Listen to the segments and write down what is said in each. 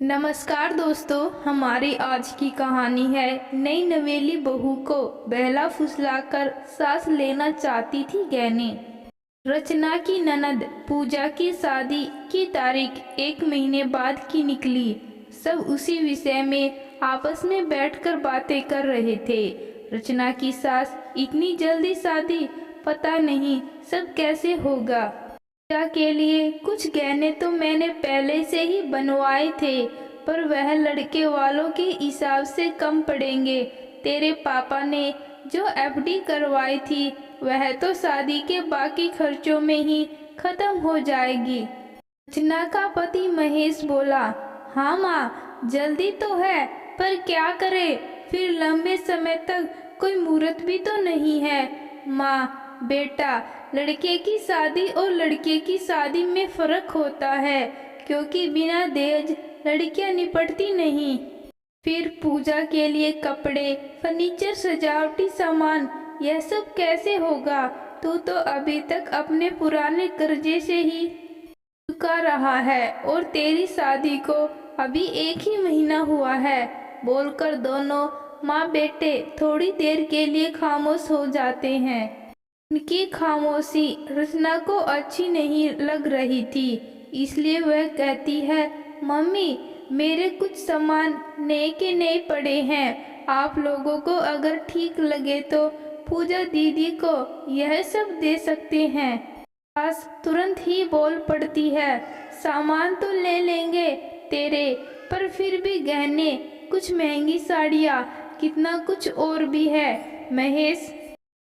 नमस्कार दोस्तों, हमारी आज की कहानी है नई नवेली बहू को बहला फुसलाकर सांस लेना चाहती थी गहने। रचना की ननद पूजा की शादी की तारीख 1 महीने बाद की निकली। सब उसी विषय में आपस में बैठकर बातें कर रहे थे। रचना की सास, इतनी जल्दी शादी, पता नहीं सब कैसे होगा। पूजा के लिए कुछ गहने तो मैंने पहले से ही बनवाए थे, पर वह लड़के वालों के हिसाब से कम पड़ेंगे। तेरे पापा ने जो एफडी करवाई थी वह तो शादी के बाकी खर्चों में ही खत्म हो जाएगी। रचना का पति महेश बोला, हाँ माँ, जल्दी तो है, पर क्या करे, फिर लंबे समय तक कोई मुहूर्त भी तो नहीं है। माँ, बेटा, लड़के की शादी और लड़के की शादी में फर्क होता है, क्योंकि बिना दहेज लड़कियां निपटती नहीं। फिर पूजा के लिए कपड़े, फर्नीचर, सजावटी सामान, यह सब कैसे होगा? तू तो अभी तक अपने पुराने कर्जे से ही चुका रहा है और तेरी शादी को अभी 1 ही महीना हुआ है। बोलकर दोनों माँ बेटे थोड़ी देर के लिए खामोश हो जाते हैं। उनकी खामोशी रचना को अच्छी नहीं लग रही थी, इसलिए वह कहती है, मम्मी, मेरे कुछ सामान नए के नए पड़े हैं। आप लोगों को अगर ठीक लगे तो पूजा दीदी को यह सब दे सकते हैं। सास तुरंत ही बोल पड़ती है, सामान तो ले लेंगे तेरे, पर फिर भी गहने, कुछ महंगी साड़ियाँ, कितना कुछ और भी है। महेश,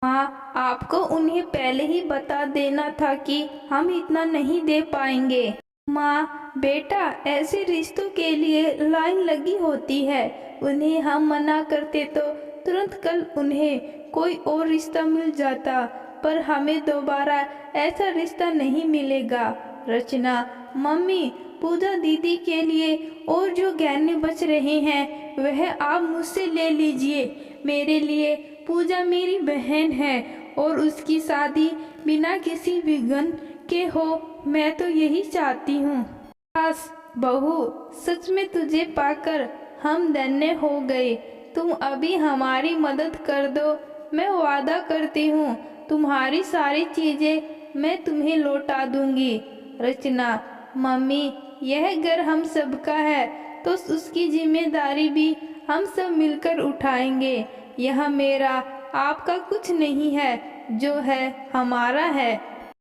माँ, आपको उन्हें पहले ही बता देना था कि हम इतना नहीं दे पाएंगे। माँ बेटा, ऐसे रिश्तों के लिए लाइन लगी होती है, उन्हें हम मना करते तो तुरंत कल उन्हें कोई और रिश्ता मिल जाता, पर हमें दोबारा ऐसा रिश्ता नहीं मिलेगा। रचना, मम्मी, पूजा दीदी के लिए और जो गहने बच रहे हैं वह आप मुझसे ले लीजिए। मेरे लिए पूजा मेरी बहन है और उसकी शादी बिना किसी विघ्न के हो, मैं तो यही चाहती हूँ। सास, बहू, सच में तुझे पाकर हम धन्य हो गए। तुम अभी हमारी मदद कर दो, मैं वादा करती हूँ तुम्हारी सारी चीजें मैं तुम्हें लौटा दूंगी। रचना, मम्मी, यह घर हम सबका है तो उसकी जिम्मेदारी भी हम सब मिलकर उठाएंगे। यह मेरा आपका कुछ नहीं है, जो है हमारा है।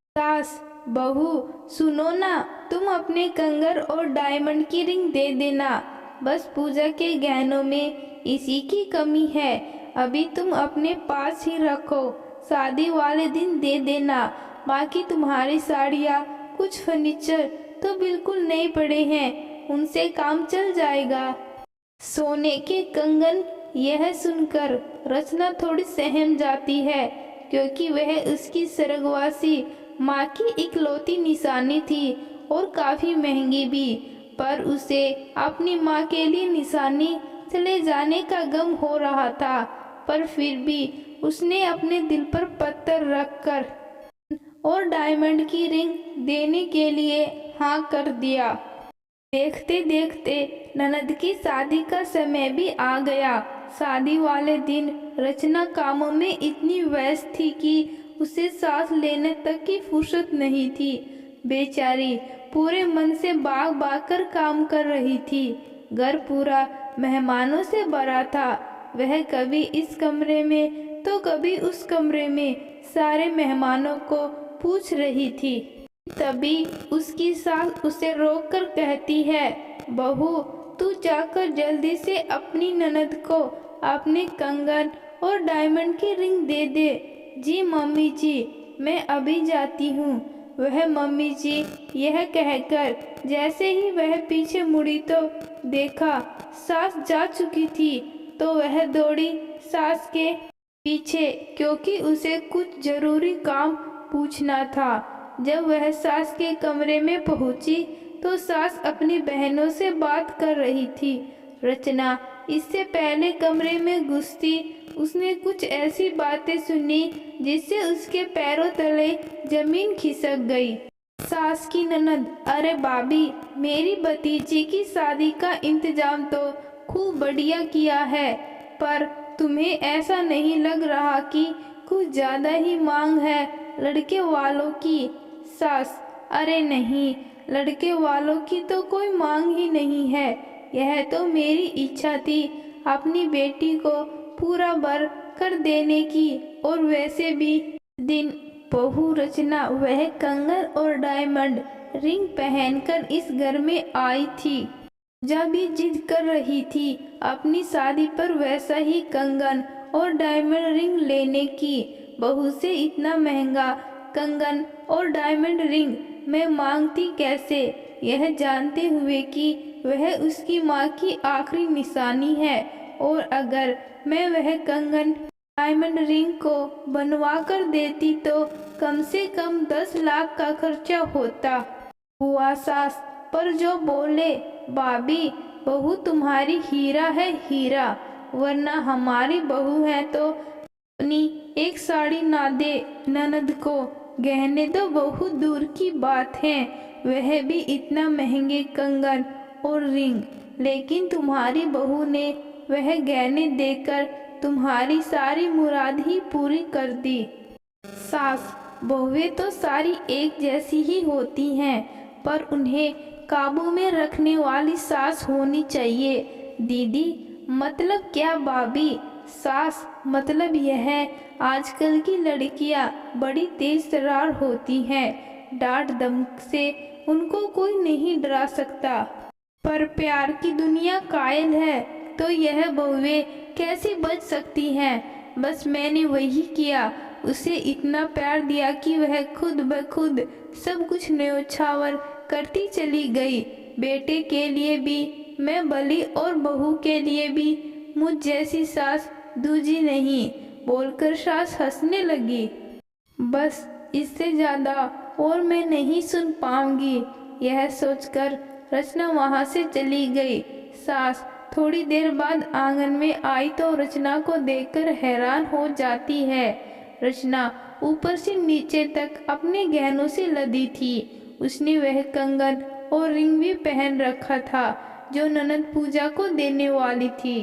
सास, बहू, सुनो ना, तुम अपने कंगन और डायमंड की रिंग दे देना, बस पूजा के गहनों में इसी की कमी है, अभी तुम अपने पास ही रखो, शादी वाले दिन दे देना। बाकी तुम्हारी साड़ियाँ, कुछ फर्नीचर तो बिल्कुल नए पड़े हैं, उनसे काम चल जाएगा। सोने के कंगन, यह सुनकर रचना थोड़ी सहम जाती है, क्योंकि वह उसकी स्वर्गवासी माँ की इकलौती निशानी थी और काफी महंगी भी, पर उसे अपनी माँ के लिए निशानी चले जाने का गम हो रहा था। पर फिर भी उसने अपने दिल पर पत्थर रखकर और डायमंड की रिंग देने के लिए हाँ कर दिया। देखते देखते ननद की शादी का समय भी आ गया। शादी वाले दिन रचना कामों में इतनी व्यस्त थी कि उसे सांस लेने तक की फुर्सत नहीं थी। बेचारी पूरे मन से भाग भाग कर काम कर रही थी। घर पूरा मेहमानों से भरा था। वह कभी इस कमरे में तो कभी उस कमरे में सारे मेहमानों को पूछ रही थी। तभी उसकी सास उसे रोककर कहती है, बहू, तू जाकर जल्दी से अपनी ननद को अपने कंगन और डायमंड की रिंग दे दे। जी मम्मी जी, मैं अभी जाती हूँ। वह मम्मी जी यह कहकर जैसे ही वह पीछे मुड़ी तो देखा सास जा चुकी थी, तो वह दौड़ी सास के पीछे, क्योंकि उसे कुछ जरूरी काम पूछना था। जब वह सास के कमरे में पहुंची तो सास अपनी बहनों से बात कर रही थी। रचना इससे पहले कमरे में घुसती उसने कुछ ऐसी बातें सुनी जिससे उसके पैरों तले जमीन खिसक गई। सास की ननद, अरे भाभी, मेरी भतीजी की शादी का इंतजाम तो खूब बढ़िया किया है, पर तुम्हें ऐसा नहीं लग रहा कि कुछ ज़्यादा ही मांग है लड़के वालों की? सास, अरे नहीं, लड़के वालों की तो कोई मांग ही नहीं है। यह तो मेरी इच्छा थी अपनी बेटी को पूरा बर कर देने की। और वैसे भी दिन बहू रचना वह कंगन और डायमंड रिंग पहनकर इस घर में आई थी। जब भी जिद कर रही थी अपनी शादी पर वैसा ही कंगन और डायमंड रिंग लेने की। बहू से इतना महंगा कंगन और डायमंड रिंग मैं मांगती कैसे, यह जानते हुए कि वह उसकी माँ की आखिरी निशानी है। और अगर मैं वह कंगन डायमंड रिंग को बनवा कर देती तो कम से कम 10 लाख का खर्चा होता। हुआ सास, पर जो बोले, भाभी, बहू तुम्हारी हीरा है हीरा, वरना हमारी बहू है तो अपनी एक साड़ी ना दे ननद को। गहने तो बहुत दूर की बात है, वह भी इतना महंगे कंगन और रिंग, लेकिन तुम्हारी बहू ने वह गहने देकर तुम्हारी सारी मुराद ही पूरी कर दी। सास, बहुएं तो सारी एक जैसी ही होती हैं, पर उन्हें काबू में रखने वाली सास होनी चाहिए। दीदी, मतलब क्या भाभी? सास, मतलब यह है, आजकल की लड़कियां बड़ी तेज तर्रार होती हैं, डांट धमक से उनको कोई नहीं डरा सकता। पर प्यार की दुनिया कायल है, तो यह बहुएं कैसे बच सकती हैं? बस मैंने वही किया, उसे इतना प्यार दिया कि वह खुद ब खुद सब कुछ न्योछावर करती चली गई। बेटे के लिए भी मैं बली और बहू के लिए भी मुझ जैसी सास दूजी नहीं, बोलकर सास हंसने लगी। बस इससे ज़्यादा और मैं नहीं सुन पाऊंगी, यह सोचकर रचना वहाँ से चली गई। सास थोड़ी देर बाद आंगन में आई तो रचना को देखकर हैरान हो जाती है। रचना ऊपर से नीचे तक अपने गहनों से लदी थी। उसने वह कंगन और रिंग भी पहन रखा था जो ननद पूजा को देने वाली थी।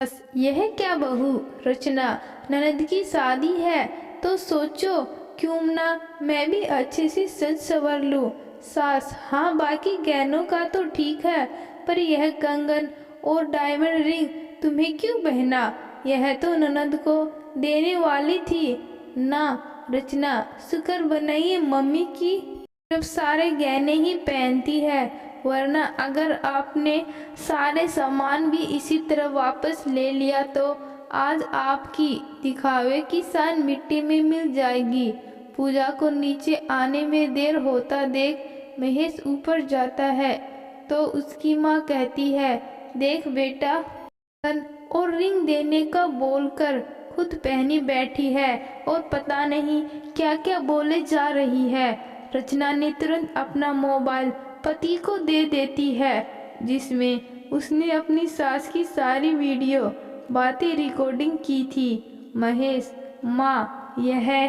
बस यह क्या बहू, रचना, ननद की शादी है तो सोचो क्यों ना मैं भी अच्छे से सज संवर लूं। सास, हाँ, बाकी गहनों का तो ठीक है, पर यह कंगन और डायमंड रिंग तुम्हें क्यों पहना? यह तो ननद को देने वाली थी ना। रचना, शुक्र बनाइए मम्मी की जब सारे गहने ही पहनती है, वरना अगर आपने सारे सामान भी इसी तरह वापस ले लिया तो आज आपकी दिखावे की शान मिट्टी में मिल जाएगी। पूजा को नीचे आने में देर होता देख महेश ऊपर जाता है तो उसकी माँ कहती है, देख बेटा, कंगन और रिंग देने का बोलकर खुद पहनी बैठी है और पता नहीं क्या क्या बोले जा रही है। रचना ने तुरंत अपना मोबाइल पति को दे देती है, जिसमें उसने अपनी सास की सारी वीडियो बातें रिकॉर्डिंग की थी। महेश, माँ, यह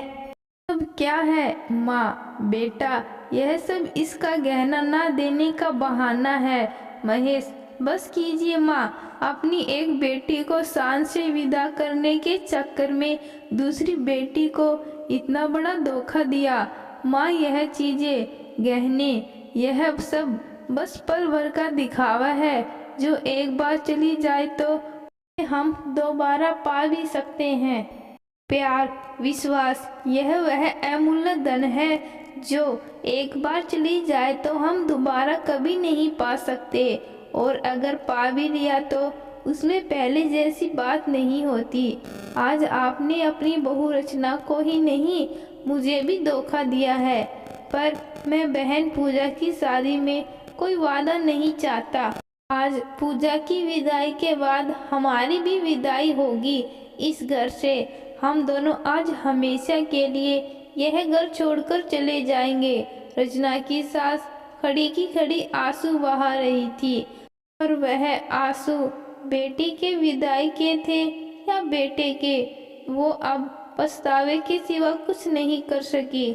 सब क्या है? माँ, बेटा, यह सब इसका गहना ना देने का बहाना है। महेश, बस कीजिए माँ, अपनी एक बेटी को शान से विदा करने के चक्कर में दूसरी बेटी को इतना बड़ा धोखा दिया। माँ, यह चीजें, गहने, यह सब बस पल भर का दिखावा है, जो एक बार चली जाए तो हम दोबारा पा भी सकते हैं। प्यार, विश्वास, यह वह अमूल्य धन है जो एक बार चली जाए तो हम दोबारा कभी नहीं पा सकते, और अगर पा भी लिया तो उसमें पहले जैसी बात नहीं होती। आज आपने अपनी बहू रचना को ही नहीं, मुझे भी धोखा दिया है, पर मैं बहन पूजा की शादी में कोई वादा नहीं चाहता। आज पूजा की विदाई के बाद हमारी भी विदाई होगी इस घर से। हम दोनों आज हमेशा के लिए यह घर छोड़कर चले जाएंगे। रचना की सास खड़ी की खड़ी आंसू बहा रही थी, और वह आंसू बेटी के विदाई के थे या बेटे के, वो अब पछतावे के सिवा कुछ नहीं कर सकी।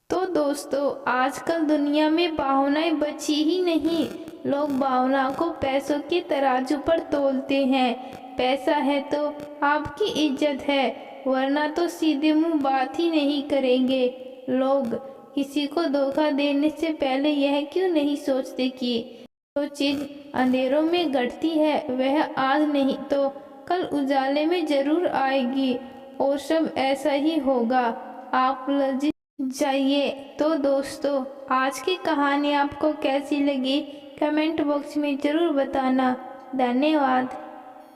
तो दोस्तों, आजकल दुनिया में भावनाएं बची ही नहीं। लोग भावनाओं को पैसों के तराजू पर तोलते हैं। पैसा है तो आपकी इज्जत है, वरना तो सीधे मुंह बात ही नहीं करेंगे। लोग किसी को धोखा देने से पहले यह क्यों नहीं सोचते कि जो चीज अंधेरों में घटती है वह आज नहीं तो कल उजाले में जरूर आएगी, और सब ऐसा ही होगा। आप लज्जित जाइए। तो दोस्तों, आज की कहानी आपको कैसी लगी कमेंट बॉक्स में ज़रूर बताना। धन्यवाद।